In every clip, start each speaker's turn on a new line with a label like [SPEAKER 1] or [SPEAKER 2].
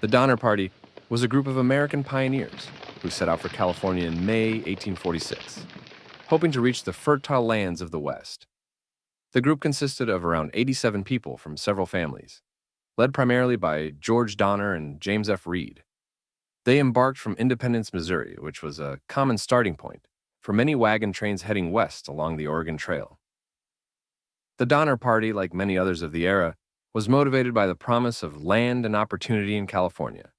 [SPEAKER 1] The Donner Party was a group of American pioneers who set out for California in May 1846, hoping to reach the fertile lands of the West. The group consisted of around 87 people from several families, led primarily by George Donner and James F. Reed. They embarked from Independence, Missouri, which was a common starting point for many wagon trains heading west along the Oregon Trail. The Donner Party, like many others of the era, was motivated by the promise of land and opportunity in California,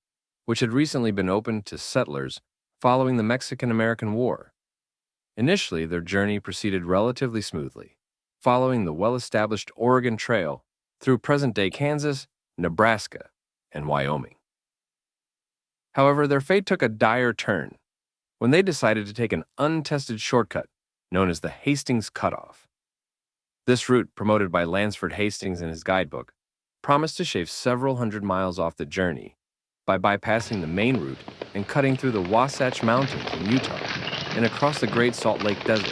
[SPEAKER 1] which had recently been opened to settlers following the Mexican-American War. Initially, their journey proceeded relatively smoothly, following the well-established Oregon Trail through present-day Kansas, Nebraska, and Wyoming. However, their fate took a dire turn when they decided to take an untested shortcut known as the Hastings Cutoff. This route, promoted by Lansford Hastings in his guidebook, promised to shave several hundred miles off the journey by bypassing the main route and cutting through the Wasatch Mountains in Utah and across the Great Salt Lake Desert.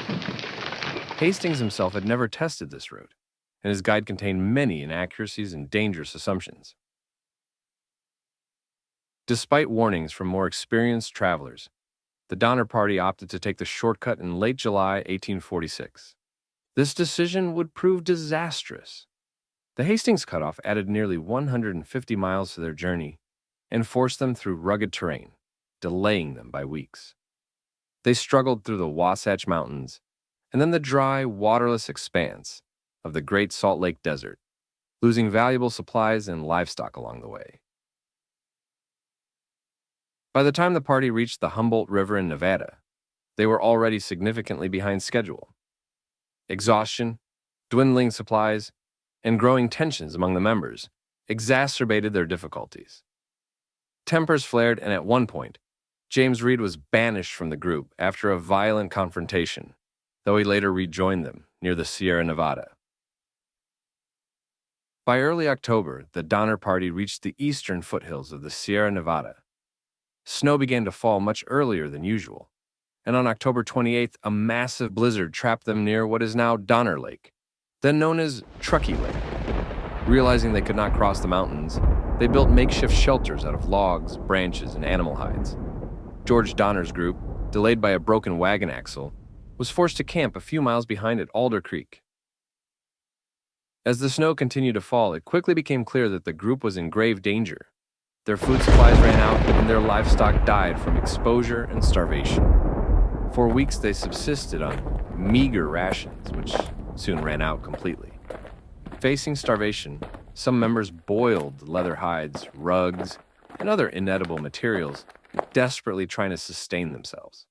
[SPEAKER 1] Hastings himself had never tested this route, and his guide contained many inaccuracies and dangerous assumptions. Despite warnings from more experienced travelers, the Donner Party opted to take the shortcut in late July 1846. This decision would prove disastrous. The Hastings Cutoff added nearly 150 miles to their journey and forced them through rugged terrain, delaying them by weeks. They struggled through the Wasatch Mountains and then the dry, waterless expanse of the Great Salt Lake Desert, losing valuable supplies and livestock along the way. By the time the party reached the Humboldt River in Nevada, they were already significantly behind schedule. Exhaustion, dwindling supplies, and growing tensions among the members exacerbated their difficulties. Tempers flared, and at one point, James Reed was banished from the group after a violent confrontation, though he later rejoined them near the Sierra Nevada. By early October, the Donner Party reached the eastern foothills of the Sierra Nevada. Snow began to fall much earlier than usual, and on October 28th, a massive blizzard trapped them near what is now Donner Lake, then known as Truckee Lake. Realizing they could not cross the mountains, they built makeshift shelters out of logs, branches, and animal hides. George Donner's group, delayed by a broken wagon axle, was forced to camp a few miles behind at Alder Creek. As the snow continued to fall, it quickly became clear that the group was in grave danger. Their food supplies ran out, and their livestock died from exposure and starvation. For weeks, they subsisted on meager rations, which soon ran out completely. Facing starvation, some members boiled leather hides, rugs, and other inedible materials, desperately trying to sustain themselves.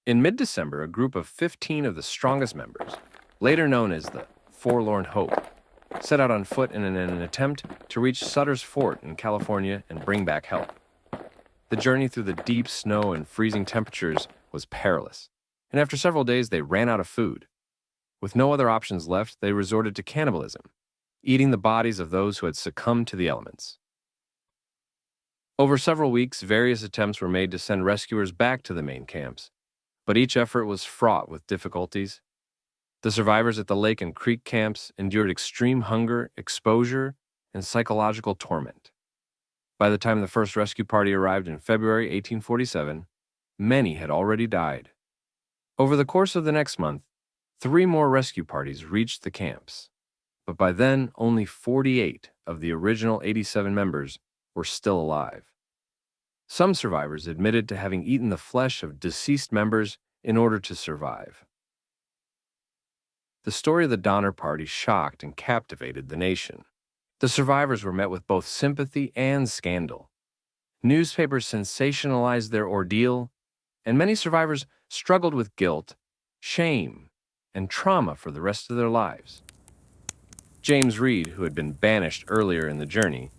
[SPEAKER 1] In mid-December, a group of 15 of the strongest members, later known as the Forlorn Hope, set out on foot in an attempt to reach Sutter's Fort in California and bring back help. The journey through the deep snow and freezing temperatures was perilous, and after several days they ran out of food. With no other options left, they resorted to cannibalism, eating the bodies of those who had succumbed to the elements. Over several weeks, various attempts were made to send rescuers back to the main camps, but each effort was fraught with difficulties. The survivors at the lake and creek camps endured extreme hunger, exposure, and psychological torment. By the time the first rescue party arrived in February 1847, many had already died. Over the course of the next month, 3 more rescue parties reached the camps, but by then only 48 of the original 87 members were still alive. Some survivors admitted to having eaten the flesh of deceased members in order to survive. The story of the Donner Party shocked and captivated the nation. The survivors were met with both sympathy and scandal. Newspapers sensationalized their ordeal, and many survivors struggled with guilt, shame, and trauma for the rest of their lives. James Reed, who had been banished earlier in the journey,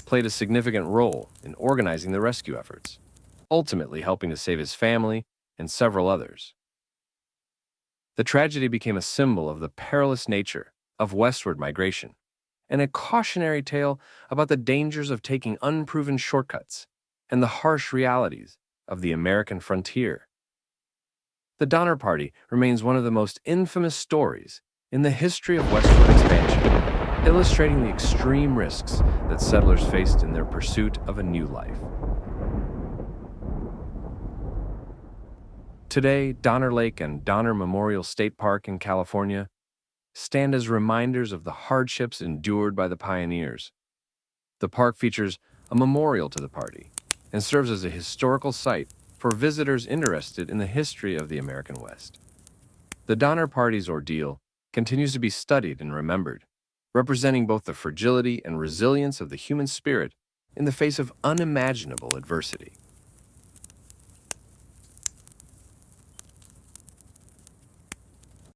[SPEAKER 1] played a significant role in organizing the rescue efforts, ultimately helping to save his family and several others. The tragedy became a symbol of the perilous nature of westward migration, and a cautionary tale about the dangers of taking unproven shortcuts and the harsh realities of the American frontier. The Donner Party remains one of the most infamous stories in the history of westward expansion. illustrating the extreme risks that settlers faced in their pursuit of a new life. Today, Donner Lake and Donner Memorial State Park in California stand as reminders of the hardships endured by the pioneers. The park features a memorial to the party and serves as a historical site for visitors interested in the history of the American West. The Donner Party's ordeal continues to be studied and remembered, representing both the fragility and resilience of the human spirit in the face of unimaginable adversity.